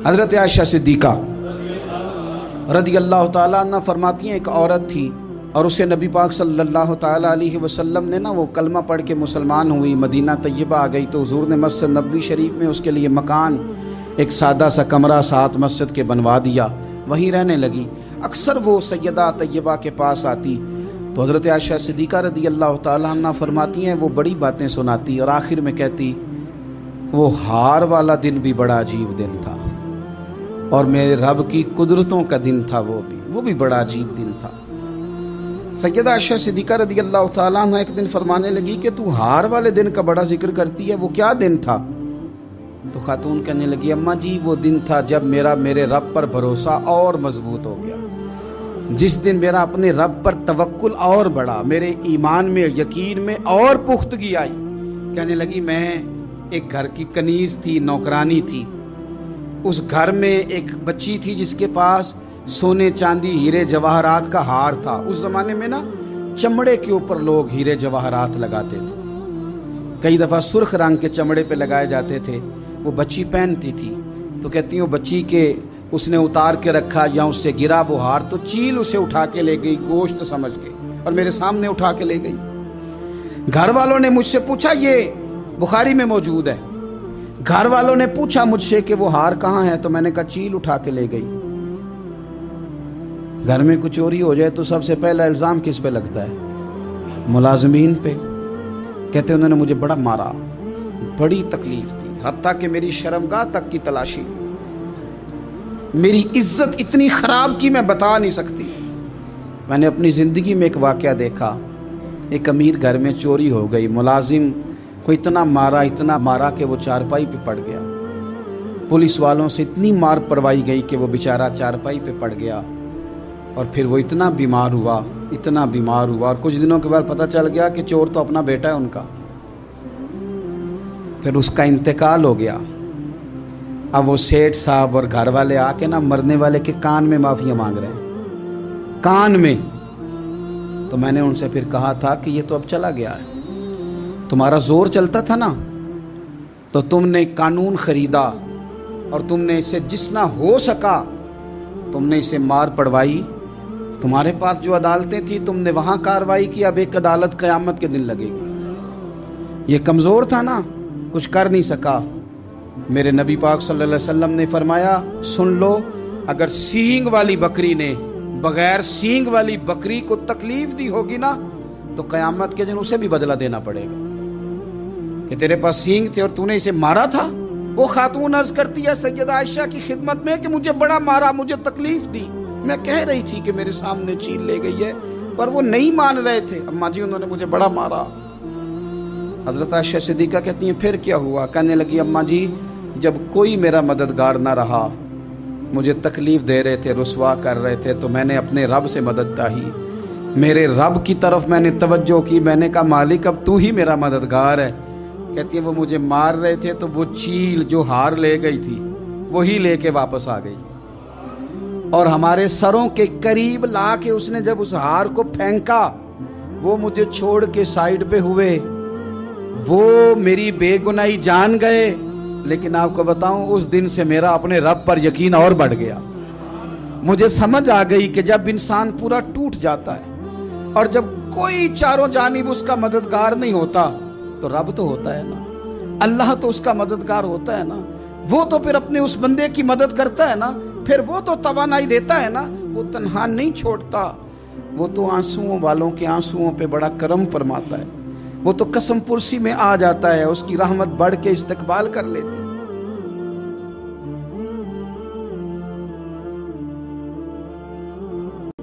حضرت عائشہ صدیقہ رضی اللہ تعالیٰ عنہ فرماتی ہیں ایک عورت تھی اور اسے نبی پاک صلی اللہ تعالیٰ علیہ وسلم نے وہ کلمہ پڑھ کے مسلمان ہوئی، مدینہ طیبہ آ گئی تو حضور نے مسجد نبوی شریف میں اس کے لیے مکان، ایک سادہ سا کمرہ ساتھ مسجد کے بنوا دیا، وہیں رہنے لگی۔ اکثر وہ سیدہ طیبہ کے پاس آتی تو حضرت عائشہ صدیقہ رضی اللہ تعالیٰ عنہ فرماتی ہیں وہ بڑی باتیں سناتی اور آخر میں کہتی وہ ہار والا دن بھی بڑا عجیب دن تھا اور میرے رب کی قدرتوں کا دن تھا، وہ بھی بڑا عجیب دن تھا۔ سیدہ عائشہ صدیقہ رضی اللہ تعالیٰ عنہ ایک دن فرمانے لگی کہ تو ہار والے دن کا بڑا ذکر کرتی ہے، وہ کیا دن تھا؟ تو خاتون کہنے لگی اماں جی وہ دن تھا جب میرے رب پر بھروسہ اور مضبوط ہو گیا، جس دن میرا اپنے رب پر توکل اور بڑھا، میرے ایمان میں یقین میں اور پختگی آئی۔ کہنے لگی میں ایک گھر کی کنیز تھی، نوکرانی تھی، اس گھر میں ایک بچی تھی جس کے پاس سونے چاندی ہیرے جواہرات کا ہار تھا۔ اس زمانے میں چمڑے کے اوپر لوگ ہیرے جواہرات لگاتے تھے، کئی دفعہ سرخ رنگ کے چمڑے پہ لگائے جاتے تھے، وہ بچی پہنتی تھی تو کہتی ہوں بچی کے اس نے اتار کے رکھا یا اس سے گرا وہ ہار تو چیل اسے اٹھا کے لے گئی گوشت سمجھ کے اور میرے سامنے اٹھا کے لے گئی۔ گھر والوں نے مجھ سے پوچھا، یہ بخاری میں موجود ہے، گھر والوں نے پوچھا مجھ سے کہ وہ ہار کہاں ہے تو میں نے کہا چیل اٹھا کے لے گئی۔ گھر میں کچھ چوری ہو جائے تو سب سے پہلا الزام کس پہ لگتا ہے؟ ملازمین پہ۔ کہتے انہوں نے مجھے بڑا مارا، بڑی تکلیف تھی، حتیٰ کہ میری شرمگاہ تک کی تلاشی، میری عزت اتنی خراب کی میں بتا نہیں سکتی۔ میں نے اپنی زندگی میں ایک واقعہ دیکھا، ایک امیر گھر میں چوری ہو گئی، ملازم کو اتنا مارا کہ وہ چارپائی پہ پڑ گیا، پولیس والوں سے اتنی مار پروائی گئی کہ وہ بیچارہ چارپائی پہ پڑ گیا اور پھر وہ اتنا بیمار ہوا اور کچھ دنوں کے بعد پتہ چل گیا کہ چور تو اپنا بیٹا ہے ان کا، پھر اس کا انتقال ہو گیا۔ اب وہ سیٹھ صاحب اور گھر والے آ کے مرنے والے کے کان میں معافیاں مانگ رہے ہیں، کان میں۔ تو میں نے ان سے پھر کہا تھا کہ یہ تو اب چلا گیا ہے، تمہارا زور چلتا تھا نا تو تم نے قانون خریدا اور تم نے اسے جتنا ہو سکا تم نے اسے مار پڑوائی، تمہارے پاس جو عدالتیں تھیں تم نے وہاں کارروائی کی، اب ایک عدالت قیامت کے دن لگے گی۔ یہ کمزور تھا نا، کچھ کر نہیں سکا۔ میرے نبی پاک صلی اللہ علیہ وسلم نے فرمایا سن لو، اگر سینگ والی بکری نے بغیر سینگ والی بکری کو تکلیف دی ہوگی نا تو قیامت کے دن اسے بھی بدلہ دینا پڑے گا کہ تیرے پاس سینگ تھے اور تو نے اسے مارا تھا۔ وہ خاتون عرض کرتی ہے سیدہ عائشہ کی خدمت میں کہ مجھے بڑا مارا، مجھے تکلیف دی، میں کہہ رہی تھی کہ میرے سامنے چیل لے گئی ہے پر وہ نہیں مان رہے تھے، اماں جی انہوں نے مجھے بڑا مارا۔ حضرت عائشہ صدیقہ کہتی ہیں پھر کیا ہوا؟ کہنے لگی اماں جی جب کوئی میرا مددگار نہ رہا، مجھے تکلیف دے رہے تھے، رسوا کر رہے تھے، تو میں نے اپنے رب سے مدد چاہی، میرے رب کی طرف میں نے توجہ کی، میں نے کہا مالک اب تو ہی میرا مددگار ہے۔ کہتی ہے وہ مجھے مار رہے تھے تو وہ چیل جو ہار لے گئی تھی وہی لے کے واپس آ گئی اور ہمارے سروں کے قریب لا کے اس نے جب اس ہار کو پھینکا وہ مجھے چھوڑ کے سائیڈ پہ ہوئے، وہ میری بے گناہی جان گئے، لیکن آپ کو بتاؤں اس دن سے میرا اپنے رب پر یقین اور بڑھ گیا۔ مجھے سمجھ آ گئی کہ جب انسان پورا ٹوٹ جاتا ہے اور جب کوئی چاروں جانب اس کا مددگار نہیں ہوتا تو رب تو ہوتا ہے نا، اللہ تو اس کا مددگار ہوتا ہے نا، وہ تو پھر اپنے اس بندے کی مدد کرتا ہے نا، پھر وہ تو توانائی دیتا ہے نا، وہ تنہا نہیں چھوڑتا، وہ تو آنسوؤں والوں کے آنسوؤں پہ بڑا کرم فرماتا ہے، وہ تو قسم پرسی میں آ جاتا ہے، اس کی رحمت بڑھ کے استقبال کر لیتی ہے۔